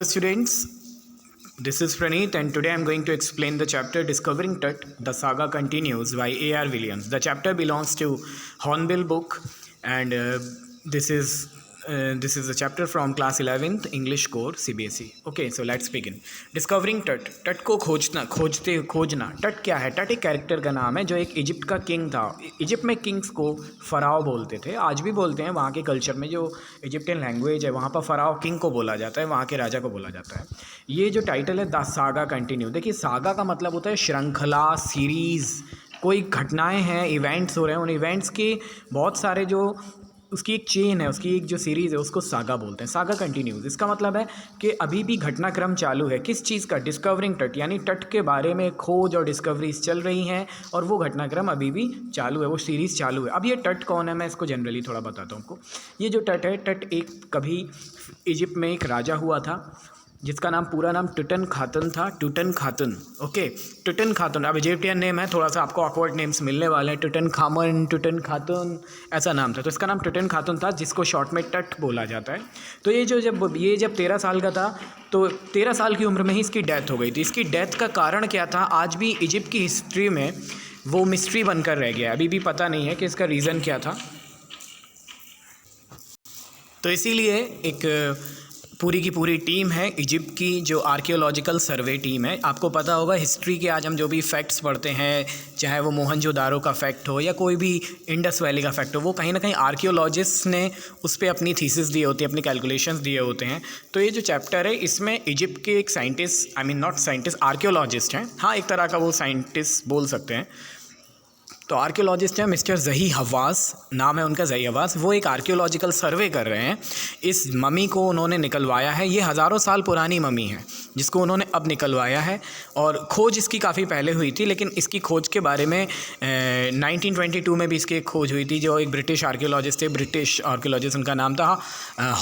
Students, this is Praneeth, and today I'm going to explain the chapter Discovering Tut. The Saga Continues by A.R. Williams. The chapter belongs to Hornbill book, and this is a chapter from class 11th English core CBSE. Okay, so let's begin. Discovering Tut. Tut को खोजना. Tut क्या है? Tut एक character का नाम है जो एक इजिप्ट का किंग था. इजिप्ट में किंग्स को फ़राओ बोलते थे, आज भी बोलते हैं. वहाँ के कल्चर में जो इजिप्टियन लैंग्वेज है वहाँ पर फ़राओ किंग को बोला जाता है, वहाँ के राजा को बोला जाता है. ये जो टाइटल है द सागा कंटिन्यू. देखिए, सागा का मतलब होता है श्रृंखला, सीरीज़. कोई घटनाएं हैं, इवेंट्स हो रहे हैं, उन इवेंट्स के बहुत सारे जो उसकी एक चेन है, उसकी एक जो सीरीज़ है उसको सागा बोलते हैं. सागा कंटिन्यूज, इसका मतलब है कि अभी भी घटनाक्रम चालू है. किस चीज़ का? डिस्कवरिंग टट, यानी टट के बारे में खोज और डिस्कवरीज चल रही हैं और वो घटनाक्रम अभी भी चालू है, वो सीरीज़ चालू है. अब ये टट कौन है, मैं इसको जनरली थोड़ा बताता हूँ आपको. ये जो टट है, टट एक कभी इजिप्ट में एक राजा हुआ था जिसका नाम, पूरा नाम टुटन खातन था. टुटन खातन. ओके, टुटन खातन. अब इजिप्टियन नेम है, थोड़ा सा आपको ऑकवर्ड नेम्स मिलने वाले हैं. टुटन खामन, टुटन खातन, ऐसा नाम था. तो इसका नाम टुटन खातन था, जिसको शॉर्ट में टट बोला जाता है. तो ये जब 13 साल का था, तो 13 साल की उम्र में ही इसकी डेथ हो गई थी. इसकी डेथ का कारण क्या था, आज भी इजिप्ट की हिस्ट्री में वो मिस्ट्री बनकर रह गया. अभी भी पता नहीं है कि इसका रीज़न क्या था. तो इसीलिए एक पूरी की पूरी टीम है इजिप्ट की, जो आर्कियोलॉजिकल सर्वे टीम है. आपको पता होगा हिस्ट्री के आज हम जो भी फैक्ट्स पढ़ते हैं, चाहे वो मोहनजोदारो का फैक्ट हो या कोई भी इंडस वैली का फैक्ट हो, वो कहीं ना कहीं आर्कियोलॉजिस्ट ने उस पर अपनी थीसिस दिए होती है, अपनी कैलकुलेशंस दिए होते हैं. तो ये जो चैप्टर है इसमें इजिप्ट के एक scientist, I mean not scientist, archaeologist हैं. हाँ, एक तरह का वो साइंटिस्ट बोल सकते हैं. तो आर्कियोलॉजिस्ट हैं मिस्टर ज़ही हवास, नाम है उनका ज़ही हवास. वो एक आर्कियोलॉजिकल सर्वे कर रहे हैं. इस ममी को उन्होंने निकलवाया है. ये हज़ारों साल पुरानी ममी है जिसको उन्होंने अब निकलवाया है. और खोज इसकी काफ़ी पहले हुई थी, लेकिन इसकी खोज के बारे में 1922 में भी इसकी एक खोज हुई थी. जो एक ब्रिटिश आर्कियोलॉजिस्ट थे, ब्रिटिश आर्कियोलॉजिस्ट, उनका नाम था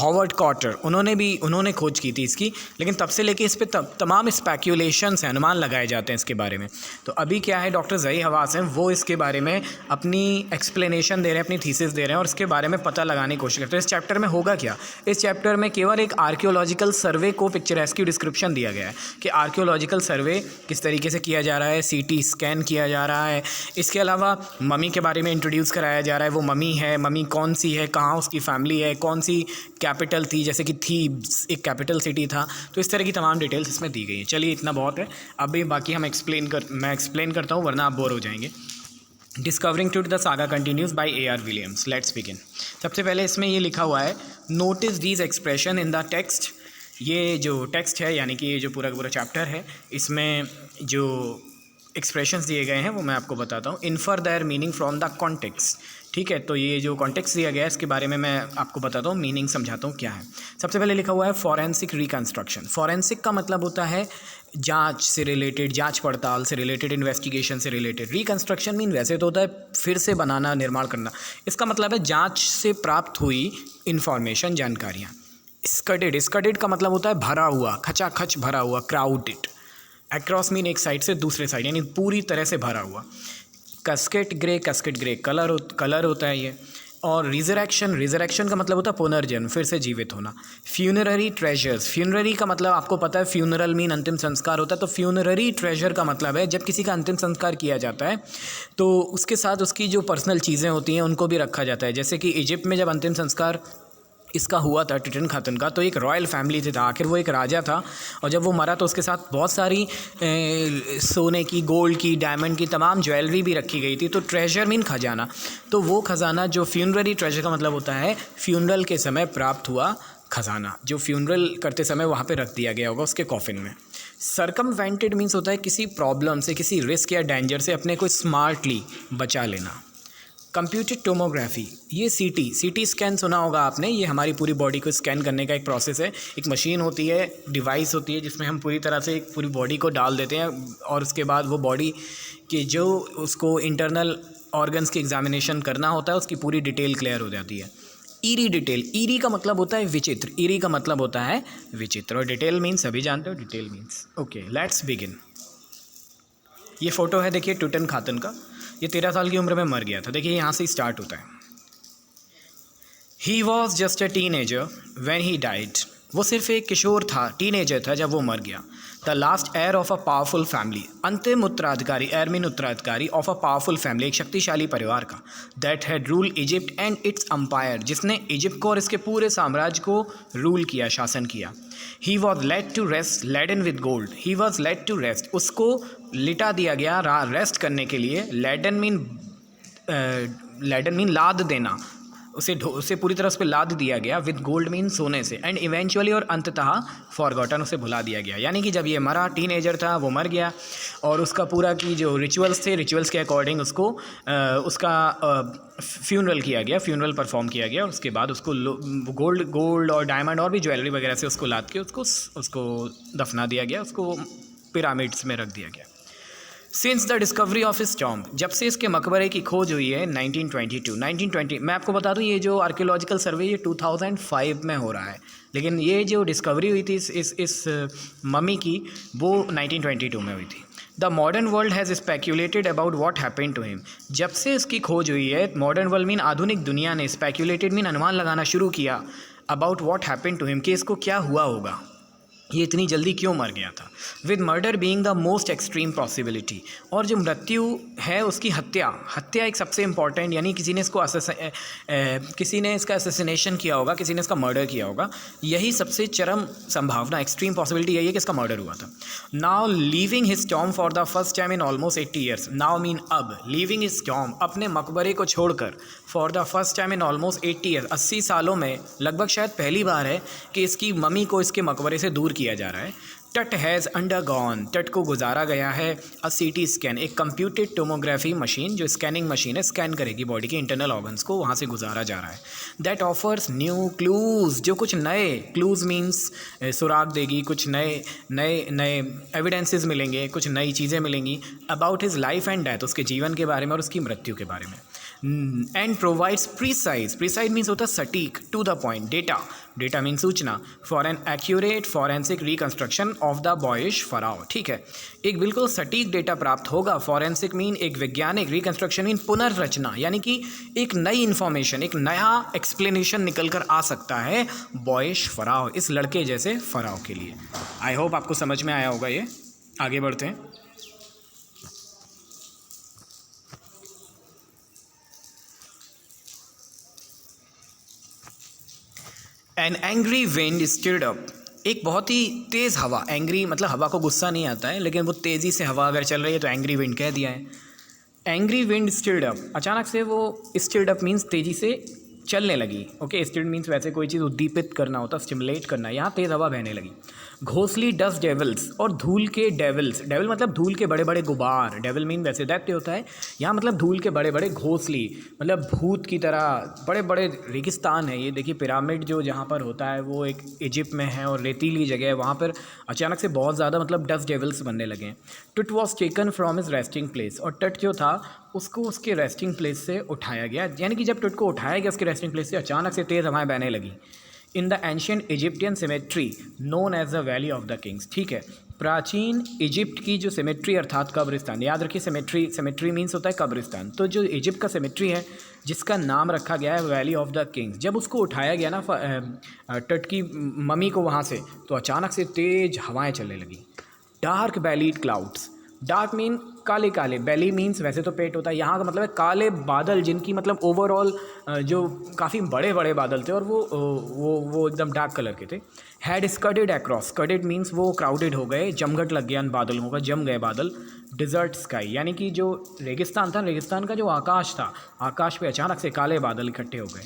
हॉवर्ड कॉटर. उन्होंने खोज की थी इसकी. लेकिन तब से लेके इस पर तमाम स्पेक्यूलेशंस हैं, अनुमान लगाए जाते हैं इसके बारे में. तो अभी क्या है, डॉक्टर ज़ही हवास हैं, वो इसके बारे में अपनी एक्सप्लेनेशन दे रहे हैं, अपनी थीसिस दे रहे हैं और इसके बारे में पता लगाने की कोशिश करते हैं. इस चैप्टर में होगा क्या, इस चैप्टर में केवल एक आर्कियोलॉजिकल सर्वे को पिक्चरेस्क डिस्क्रिप्शन दिया गया है कि आर्कियोलॉजिकल सर्वे किस तरीके से किया जा रहा है, सीटी स्कैन किया जा रहा है. इसके अलावा ममी के बारे में इंट्रोड्यूस कराया जा रहा है. वो ममी है, ममी कौन सी है, कहाँ उसकी फैमिली है, कौन सी कैपिटल थी, जैसे कि थीब्स एक कैपिटल सिटी था. तो इस तरह की तमाम डिटेल्स इसमें दी गई हैं. चलिए, इतना बहुत है. अभी बाकी मैं एक्सप्लेन करता हूँ, वरना आप बोर हो जाएंगे. Discovering to the saga continues by A.R. Williams. Let's begin. सबसे पहले इसमें ये लिखा हुआ है, notice these expression in the text. ये जो टेक्स्ट है, यानी कि ये जो पूरा का पूरा चैप्टर है, इसमें जो एक्सप्रेशंस दिए गए हैं वो मैं आपको बताता हूँ. Infer their meaning from the context. ठीक है, तो ये जो कॉन्टेक्स्ट दिया गया है इसके बारे में मैं आपको बताता हूँ, मीनिंग समझाता हूँ क्या है. सबसे पहले लिखा हुआ है फॉरेंसिक रिकन्स्ट्रक्शन. फॉरेंसिक का मतलब होता है जांच से रिलेटेड, जांच पड़ताल से रिलेटेड, इन्वेस्टिगेशन से रिलेटेड. रिकन्स्ट्रक्शन मीन वैसे तो होता है फिर से बनाना, निर्माण करना. इसका मतलब है जांच से प्राप्त हुई इंफॉर्मेशन, जानकारियाँ. स्कडेड का मतलब होता है भरा हुआ, खचाखच भरा हुआ, क्राउडेड. अक्रॉस मीन एक साइड से दूसरे साइड, यानी पूरी तरह से भरा हुआ. कस्केट ग्रे कलर होता है ये. और रिजरेक्शन का मतलब होता है पुनर्जन्म, फिर से जीवित होना. Funerary treasures. फ्यूनररी का मतलब आपको पता है, फ्यूनरल मीन अंतिम संस्कार होता है. तो फ्यूनररी ट्रेजर का मतलब है जब किसी का अंतिम संस्कार किया जाता है तो उसके साथ उसकी जो पर्सनल चीज़ें होती हैं उनको भी रखा जाता है. जैसे कि इजिप्ट में जब अंतिम संस्कार इसका हुआ था, टुटन खातन का, तो एक रॉयल फैमिली थी, आखिर वो एक राजा था. और जब वो मरा तो उसके साथ बहुत सारी सोने की, गोल्ड की, डायमंड की तमाम ज्वेलरी भी रखी गई थी. तो ट्रेजर मीन खजाना. तो वो खजाना, जो फ्यूनररी ट्रेजर का मतलब होता है फ्यूनरल के समय प्राप्त हुआ खजाना, जो फ्यूनरल करते समय वहाँ पे रख दिया गया होगा उसके कॉफिन में. सर्कमवेंटेड मीन्स होता है किसी प्रॉब्लम से, किसी रिस्क या डेंजर से अपने को स्मार्टली बचा लेना. कंप्यूटेड टोमोग्राफी, ये सीटी स्कैन सुना होगा आपने. ये हमारी पूरी बॉडी को स्कैन करने का एक प्रोसेस है. एक मशीन होती है, डिवाइस होती है, जिसमें हम पूरी तरह से एक पूरी बॉडी को डाल देते हैं और उसके बाद वो बॉडी के जो उसको इंटरनल ऑर्गन्स की एग्जामिनेशन करना होता है उसकी पूरी डिटेल क्लियर हो जाती है. ईरी का मतलब होता है विचित्र. ईरी का मतलब होता है विचित्र. और डिटेल मीन्स सभी जानते हो, detail means. Okay, let's begin. ये फ़ोटो है, देखिए, टुटन खातन का. ये 13 साल की उम्र में मर गया था. देखिए, यहाँ से स्टार्ट होता है. He was just a teenager when he died. वो सिर्फ एक किशोर था, टीनेजर था जब वो मर गया। The last air of a powerful family, अंतिम उत्तराधिकारी, एयर मीन उत्तराधिकारी ऑफ अ पावरफुल फैमिली, एक शक्तिशाली परिवार का। That had rule Egypt and its empire, जिसने इजिप्ट को और इसके पूरे साम्राज्य को रूल किया, शासन किया। He was laid to rest laden with gold, he was laid to rest, उसको लिटा दिया गया रेस्ट करने के लिए। लेडन मीन लाद देना, उसे पूरी तरह उस पर लाद दिया गया। विद गोल्ड मीन सोने से। एंड इवेंचुअली, और अंततः फॉरगॉटन, उसे भुला दिया गया। यानी कि जब ये मरा, टीनेजर था, वो मर गया और उसका पूरा की जो रिचुअल्स थे, रिचुअल्स के अकॉर्डिंग उसको उसका फ्यूनरल किया गया, फ्यूनरल परफॉर्म किया गया। और उसके बाद उसको गोल्ड और डायमंड और भी ज्वेलरी वगैरह से उसको लाद के उसको दफना दिया गया, उसको पिरामिड्स में रख दिया गया। Since the discovery of his tomb, जब से इसके मकबरे की खोज हुई है 1920, मैं आपको बता दूं ये जो आर्कियोलॉजिकल सर्वे ये 2005 में हो रहा है, लेकिन ये जो डिस्कवरी हुई थी इस मम्मी की, वो 1922 में हुई थी। The modern world has speculated about what happen to him, जब से इसकी खोज हुई है, मॉडर्न वर्ल्ड मीन आधुनिक दुनिया ने, स्पेक्यूलेटेड मीन अनुमान लगाना शुरू किया, about what happen to him, कि इसको क्या हुआ होगा, ये इतनी जल्दी क्यों मर गया था। With murder being the most extreme possibility, और जो मृत्यु है उसकी हत्या एक सबसे इंपॉर्टेंट, यानी किसी ने इसका असैसिनेशन किया होगा, किसी ने इसका मर्डर किया होगा, यही सबसे चरम संभावना, एक्सट्रीम पॉसिबिलिटी यही है कि इसका मर्डर हुआ था। Now leaving his tomb for the first time in almost 80 years, now mean अब, लीविंग हिज टॉम्ब, अपने मकबरे को छोड़कर, for the first time in almost 80 years, 80 सालों में लगभग शायद पहली बार है कि इसकी मम्मी को इसके मकबरे से दूर किया जा रहा है। टट हैज़ अंडरगॉन, टट को गुजारा गया है अ सीटी स्कैन, एक कंप्यूटेड टोमोग्राफी मशीन, जो स्कैनिंग मशीन है, स्कैन करेगी बॉडी के इंटरनल ऑर्गन्स को, वहाँ से गुजारा जा रहा है। दैट ऑफर्स न्यू क्लूज़, जो कुछ नए, क्लूज़ मीन्स सुराग देगी, कुछ नए एविडेंसेस मिलेंगे, कुछ नई चीज़ें मिलेंगी about his life and death, उसके जीवन के बारे में और उसकी मृत्यु के बारे में। एंड प्रोवाइड्स प्रीसाइज मीन्स होता है सटीक, to the point, data means सूचना, for an accurate forensic reconstruction of the boyish pharaoh, ठीक है, एक बिल्कुल सटीक डेटा प्राप्त होगा। फॉरेंसिक मीन एक वैज्ञानिक, रिकन्स्ट्रक्शन मीन पुनर्रचना, यानी कि एक नई इन्फॉर्मेशन, एक नया एक्सप्लेनेशन निकल कर आ सकता है बॉयिश फराओ, इस लड़के जैसे फराओ के लिए। आई होप आपको समझ में आया होगा ये। आगे बढ़ते हैं। An angry wind stirred up, एक बहुत ही तेज़ हवा, एंग्री मतलब हवा को गुस्सा नहीं आता है, लेकिन वो तेज़ी से हवा अगर चल रही है तो एंग्री विंड कह दिया है। एंग्री विंड स्टिर्ड अप, अचानक से वो स्टिर्ड अप मीन्स तेज़ी से चलने लगी। ओके, स्टिर्ड मीन्स वैसे कोई चीज़ उद्दीपित करना होता, स्टिमुलेट करना, यहाँ तेज़ हवा बहने लगी। घोंसली डस्ट डेविल्स, और धूल के डेविल्स, डेविल मतलब धूल के बड़े बड़े गुबार, डेविल मीन वैसे दैत्य होता है, यहाँ मतलब धूल के बड़े बड़े, घोंसली मतलब भूत की तरह बड़े बड़े रेगिस्तान है ये। देखिए पिरामिड जो जहाँ पर होता है वो एक इजिप्ट में है और रेतीली जगह है, वहाँ पर अचानक से बहुत ज़्यादा मतलब डस्ट डेविल्स बनने लगे हैं। टट was taken from his resting place, और टट जो था उसको उसके रेस्टिंग प्लेस से उठाया गया, यानी कि जब टट को उठाया गया उसके रेस्टिंग प्लेस से, अचानक से तेज़ हवाएं बहने लगी। In the ancient Egyptian cemetery known as the Valley of the Kings, ठीक है, प्राचीन इजिप्ट की जो सिमेट्री अर्थात कब्रिस्तान, याद रखिए सिमेट्री मीन्स होता है कब्रिस्तान, तो जो इजिप्ट का सिमेट्री है जिसका नाम रखा गया है वैली ऑफ द किंग्स, जब उसको उठाया गया ना टट की मम्मी को वहाँ से, तो अचानक से तेज हवाएं चलने लगी। डार्क बैलीड क्लाउड्स, डार्क मीन काले काले, बैली मीन्स वैसे तो पेट होता है, यहाँ का मतलब है काले बादल, जिनकी मतलब ओवरऑल जो काफ़ी बड़े बड़े बादल थे और वो एकदम डार्क कलर के थे। हैड स्कडेड अक्रॉस, स्कडेड मीन्स वो क्राउडेड हो गए, जमघट लग गया इन बादलों का, जम गए बादल। डिज़र्ट स्काई, यानी कि जो रेगिस्तान था, रेगिस्तान का जो आकाश था, आकाश पे अचानक से काले बादल इकट्ठे हो गए।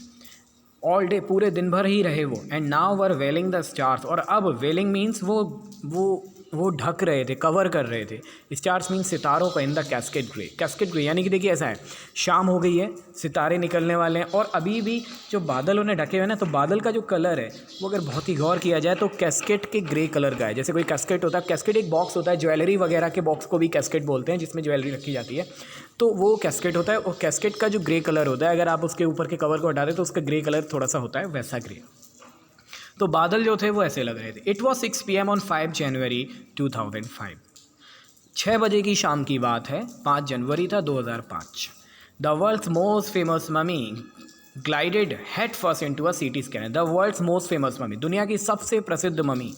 ऑल डे, पूरे दिन भर ही रहे वो। And now were veiling the stars, और अब वेलिंग मीन्स वो ढक रहे थे, कवर कर रहे थे। स्टार्स मीन्स सितारों का, in the cascade grey, cascade grey यानी कि देखिए ऐसा है, शाम हो गई है, सितारे निकलने वाले हैं और अभी भी जो बादल उन्हें ढके हुए हैं ना, तो बादल का जो कलर है वो अगर बहुत ही गौर किया जाए तो कैस्केड के ग्रे कलर का है। जैसे कोई कैस्केड होता है, कैस्केड एक बॉक्स होता है, ज्वेलरी वगैरह के बॉक्स को भी कैस्केड बोलते हैं, जिसमें ज्वेलरी रखी जाती है, तो वो कैस्केड होता है। और कैस्केड का जो ग्रे कलर होता है, अगर आप उसके ऊपर के कवर को हटा दें तो उसका ग्रे कलर थोड़ा सा होता है वैसा ग्रे। तो बादल जो थे वो ऐसे लग रहे थे। इट वॉज 6 PM ऑन 5 जनवरी 2005, 6 बजे की शाम की बात है, 5 जनवरी था 2005। The world's most famous mummy glided head first into a CT scanner, the world's most famous mummy, दुनिया की सबसे प्रसिद्ध mummy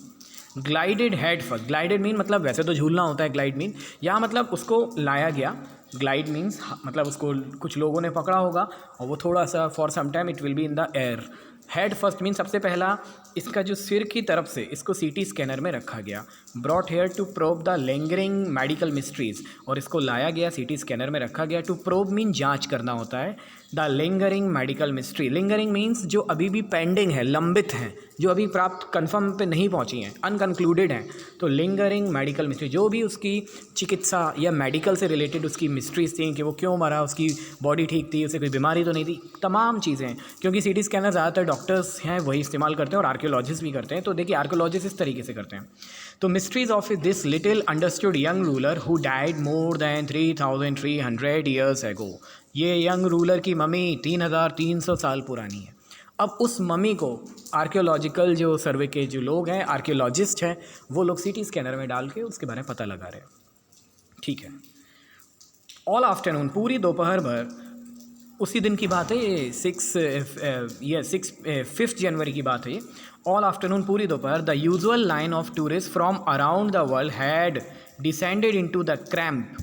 glided head first. Glided mean मतलब वैसे तो झूलना होता है, ग्लाइड मीन यहाँ मतलब उसको लाया गया। ग्लाइड मीन्स मतलब उसको कुछ लोगों ने पकड़ा होगा और वो थोड़ा सा for some time it will be in the air. Head first mean सबसे पहला इसका जो सिर की तरफ से इसको सीटी स्कैनर में रखा गया। Brought here to probe the lingering medical mysteries, और इसको लाया गया सीटी स्कैनर में रखा गया। टू प्रोब मीन जांच करना होता है। The lingering medical mystery, lingering means जो अभी भी पेंडिंग है, लंबित हैं, जो अभी प्राप्त कन्फर्म पे नहीं पहुंची हैं, अनकंक्लूडेड हैं। तो लिंगरिंग मेडिकल मिस्ट्री, जो भी उसकी चिकित्सा या मेडिकल से रिलेटेड उसकी मिस्ट्रीज थी कि वो क्यों मरा, उसकी बॉडी ठीक थी, उसे कोई बीमारी तो नहीं थी, तमाम चीज़ें। क्योंकि सीटी स्कैनर ज़्यादातर डॉक्टर्स हैं वही इस्तेमाल करते हैं और आर्कियोलॉजिस्ट भी करते हैं। तो देखिए आर्कियोलॉजिस्ट इस तरीके से करते हैं। तो mysteries of this little understood young ruler who died more than 3300 years ago. ये यंग रूलर की मम्मी 3300 साल पुरानी है। अब उस मम्मी को आर्कियोलॉजिकल जो सर्वे के जो लोग हैं, आर्कियोलॉजिस्ट हैं, वो लोग सीटी स्कैनर में डाल के उसके बारे में पता लगा रहे हैं। ठीक है। ऑल आफ्टरनून, पूरी दोपहर भर, उसी दिन की बात है ये, 5 जनवरी की बात है ये। ऑल आफ्टरनून, पूरी दोपहर, the usual line of tourist from around the world had descended into the cramp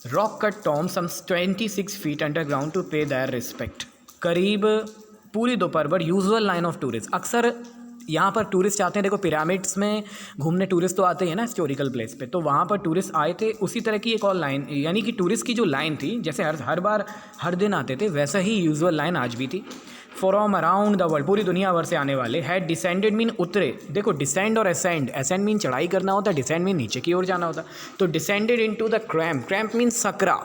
rock cut tomb some 26 feet underground to pay their respect. करीब पूरी दोपहर भर यूजुअल लाइन ऑफ टूरिस्ट, अक्सर यहाँ पर टूरिस्ट आते हैं। देखो पिरामिड्स में घूमने टूरिस्ट तो आते हैं ना हिस्टोरिकल प्लेस पे, तो वहाँ पर टूरिस्ट आए थे। उसी तरह की एक और लाइन, यानी कि टूरिस्ट की जो लाइन थी, जैसे हर बार हर दिन आते थे, वैसा ही यूजुअल लाइन आज भी थी। फ्रॉम अराउंड द वर्ल्ड, पूरी दुनिया भर से आने वाले। हैड डिसेंडेड मीन उतरे। देखो डिसेंड और असेंड, असेंड मीन चढ़ाई करना होता है, डिसेंड मीन नीचे की ओर जाना होता है। तो descended into the cramp, cramp mean Sakra,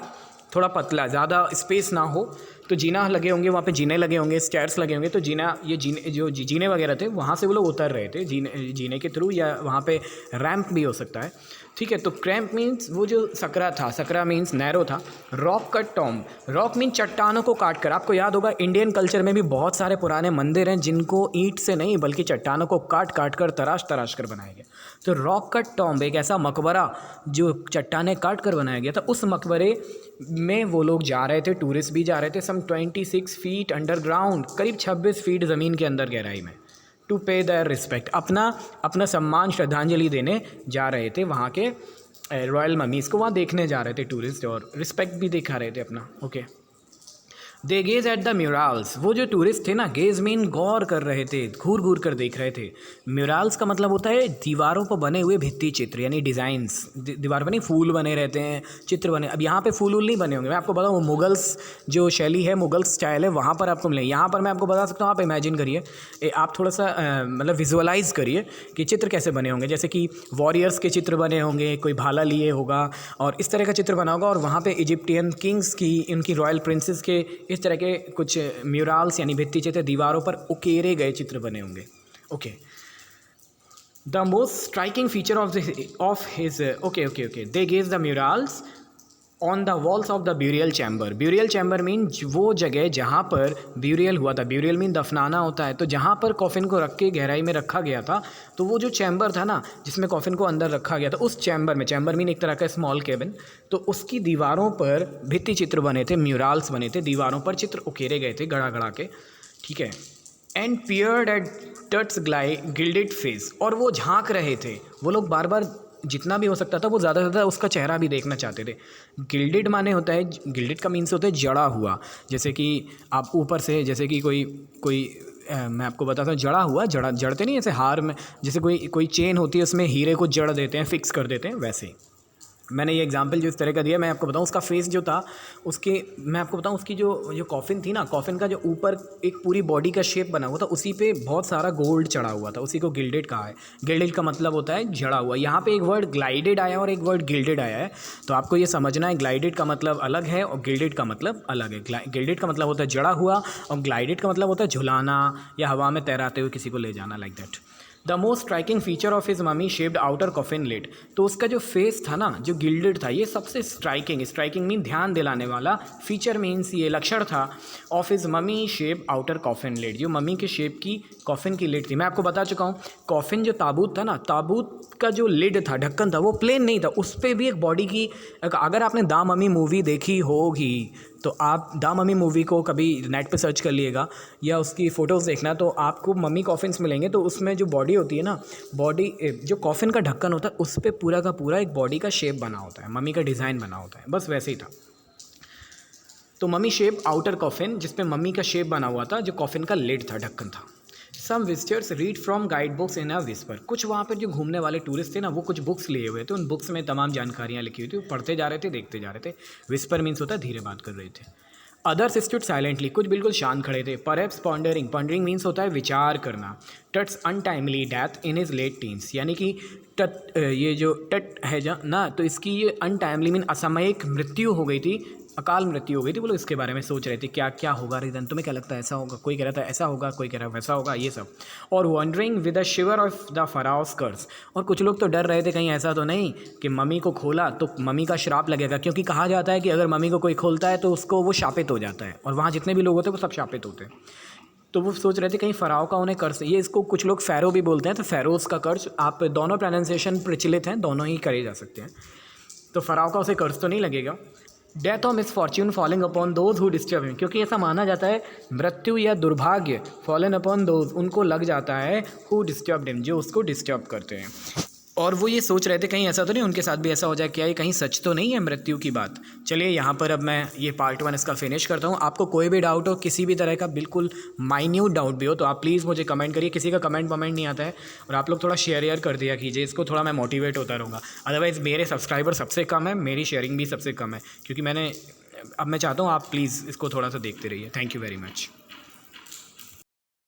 थोड़ा पतला, ज़्यादा स्पेस ना हो, तो जीना लगे होंगे, वहाँ पे जीने लगे होंगे, स्टेयर्स लगे होंगे। तो जीना, ये जीने जो जीने वगैरह थे, वहाँ से वो लोग उतर रहे थे जीने के थ्रू, या वहाँ पे रैंप भी हो सकता है। ठीक है। तो क्रैम्प मीन्स वो जो सकरा था, सकरा मीन्स नैरो था। Rock cut Tom, rock mean चट्टानों को काट कर। आपको याद होगा इंडियन कल्चर में भी बहुत सारे पुराने मंदिर हैं जिनको ईंट से नहीं बल्कि चट्टानों को काट काट कर, तराश तराश कर बनाया गया। तो रॉक कट टॉम्ब एक ऐसा मकबरा जो चट्टानें काट कर बनाया गया था। उस मकबरे में वो लोग जा रहे थे, टूरिस्ट भी जा रहे थे। सम 26 फीट अंडरग्राउंड, करीब 26 फीट ज़मीन के अंदर गहराई में। टू पे देयर रिस्पेक्ट, अपना सम्मान, श्रद्धांजलि देने जा रहे थे वहाँ के रॉयल ममीज़ को। वहाँ देखने जा रहे थे टूरिस्ट और रिस्पेक्ट भी दिखा रहे थे अपना। Okay. They gaze at the murals, वो जो टूरिस्ट थे ना, गेज मीन गौर कर रहे थे, घूर घूर कर देख रहे थे। म्यूराल्स का मतलब होता है दीवारों पर बने हुए भित्ति चित्र, यानी डिज़ाइंस। दीवार पर नहीं, फूल बने रहते हैं, चित्र बने। अब यहाँ पे फूल नहीं बने होंगे, मैं आपको बताऊँ, वो मुगल्स जो शैली है, मुगल्स स्टाइल है, वहाँ पर आपको मिले। यहाँ पर मैं आपको बता सकता हूँ, आप इमेजिन करिए, आप थोड़ा सा मतलब विजुअलाइज़ करिए कि चित्र कैसे बने होंगे। जैसे कि वॉरियर्स के चित्र बने होंगे, कोई भाला लिए होगा और इस तरह का चित्र बना होगा। और वहाँ पे इजिप्टियन किंग्स की, इनकी रॉयल प्रिंसेस के इस तरह के कुछ म्यूराल्स यानी भित्ति चित्र, दीवारों पर उकेरे गए चित्र बने होंगे। Okay. The most striking feature of his okay they gaze the murals on the walls of the burial chamber. Burial chamber mean वो जगह जहाँ पर ब्यूरियल हुआ था। ब्यूरियल मीन दफनाना होता है। तो जहाँ पर कॉफिन को रख के गहराई में रखा गया था, तो वो जो चैम्बर था ना जिसमें कॉफिन को अंदर रखा गया था, उस चैम्बर में, चैम्बर मीन एक तरह का स्मॉल केबिन, तो उसकी दीवारों पर भित्ति चित्र बने थे, म्यूराल्स बने थे, दीवारों पर चित्र उकेरे गए थे गड़ा गड़ा के। ठीक है। And peered at Tut's gilded face, और वो झांक रहे थे, वो लोग बार बार जितना भी हो सकता था वो ज़्यादा से ज़्यादा उसका चेहरा भी देखना चाहते थे। गिल्डेड माने होता है, गिल्डेड का मीन्स होता है जड़ा हुआ। जैसे कि आप ऊपर से, जैसे कि कोई मैं आपको बताता हूँ, जड़ा हुआ, जड़ते नहीं ऐसे हार में, जैसे कोई चेन होती है उसमें हीरे को जड़ देते हैं, फिक्स कर देते हैं, वैसे ही। मैंने ये एग्जांपल जो इस तरह का दिया, मैं आपको बताऊँ उसका फेस जो था, मैं आपको बताऊँ उसकी जो कॉफिन थी ना, कॉफिन का जो ऊपर एक पूरी बॉडी का शेप बना हुआ था, उसी पे बहुत सारा गोल्ड चढ़ा हुआ था, उसी को गिल्डेड कहा है। गिल्डेड का मतलब होता है जड़ा हुआ। यहाँ पे एक वर्ड ग्लाइडेड आया और एक वर्ड गिल्डेड आया है, तो आपको ये समझना है ग्लाइडेड का मतलब अलग है और गिल्डेड का मतलब अलग है। गिल्डेड का मतलब होता है जड़ा हुआ और ग्लाइडेड का मतलब होता है झुलाना या हवा में तैराते हुए किसी को ले जाना, like that. The most striking feature of his mummy shaped outer coffin lid, तो उसका जो फेस था ना, जो गिल्डेड था, ये सबसे स्ट्राइकिंग मीन ध्यान दिलाने वाला, फीचर मीन्स ये लक्षण था, of his mummy shape outer coffin lid, जो मम्मी के शेप की कॉफ़िन की लिड थी। मैं आपको बता चुका हूँ, कॉफ़िन जो ताबूत था ना, ताबूत का जो लिड था, ढक्कन था, वो प्लेन नहीं था, उस पर भी एक बॉडी की, अगर आपने दा मम्मी मूवी देखी होगी तो आप दा मम्मी मूवी को कभी नेट पे सर्च कर लिएगा या उसकी फ़ोटोज़ देखना, तो आपको मम्मी कॉफ़िन्स मिलेंगे। तो उसमें जो बॉडी होती है ना, बॉडी जो कॉफ़िन का ढक्कन होता है उस पर पूरा का पूरा एक बॉडी का शेप बना होता है, मम्मी का डिज़ाइन बना होता है, बस वैसे ही था। तो मम्मी शेप आउटर कॉफ़िन, जिसपे मम्मी का शेप बना हुआ था, जो कॉफ़िन का लिड था, ढक्कन था। Some visitors read from guide books in a whisper. कुछ वहाँ पर जो घूमने वाले टूरिस्ट थे ना, वो कुछ बुक्स लिए हुए थे, उन बुक्स में तमाम जानकारियाँ लिखी हुई थी, वो पढ़ते जा रहे थे, देखते जा रहे थे। विस्पर मीन्स होता है धीरे बात कर रहे थे। अदर्स स्टूड साइलेंटली, कुछ बिल्कुल शांत खड़े थे। परहैप्स पॉन्डरिंग, पॉन्डरिंग मीन्स होता है विचार करना। Tut's untimely death in his late teens, यानी कि टट, ये जो टट है ना, तो इसकी ये अनटाइमली मीन असामयिक मृत्यु हो गई थी, अकाल मृत्यु हो गई थी। वो लोग इसके बारे में सोच रहे थे क्या क्या होगा रीज़न, तुम्हें क्या लगता है ऐसा होगा, कोई कह रहा था ऐसा होगा, कोई कह रहा है वैसा होगा, ये सब। और wondering with a shiver of the pharaoh's curse, और कुछ लोग तो डर रहे थे कहीं ऐसा तो नहीं कि मम्मी को खोला तो मम्मी का श्राप लगेगा, क्योंकि कहा जाता है कि अगर मम्मी को कोई खोलता है तो उसको वो शापित हो जाता है, और वहाँ जितने भी लोग होते हैं वो सब शापित होते हैं। तो वो सोच रहे थे कहीं फ़राओ का उन्हें कर्ज, ये इसको कुछ लोग फ़ैरो भी बोलते हैं, तो फ़ैरोज़ का कर्ज, आप दोनों प्रोनाउंसिएशन प्रचलित हैं, दोनों ही करे जा सकते हैं। तो फ़राओ का उसे कर्ज तो नहीं लगेगा। डेथ और misfortune falling upon those who disturb him, क्योंकि ऐसा माना जाता है मृत्यु या दुर्भाग्य फॉलन अपॉन दोज, उनको लग जाता है, हु डिस्टर्ब हिम, जो उसको डिस्टर्ब करते हैं। और वो ये सोच रहे थे कहीं ऐसा तो नहीं उनके साथ भी ऐसा हो जाए, क्या ये कहीं सच तो नहीं है मृत्यु की बात। चलिए यहाँ पर अब मैं ये पार्ट 1 इसका फिनिश करता हूँ। आपको कोई भी डाउट हो, किसी भी तरह का बिल्कुल माइन्यूट डाउट भी हो, तो आप प्लीज़ मुझे कमेंट करिए। किसी का कमेंट नहीं आता है, और आप लोग थोड़ा शेयर कर दिया कीजिए इसको, थोड़ा मैं मोटिवेट होता रहूँगा। अदरवाइज़ मेरे सब्सक्राइबर सबसे कम है, मेरी शेयरिंग भी सबसे कम है, क्योंकि अब मैं चाहता हूँ आप प्लीज़ इसको थोड़ा सा देखते रहिए। Thank you very much.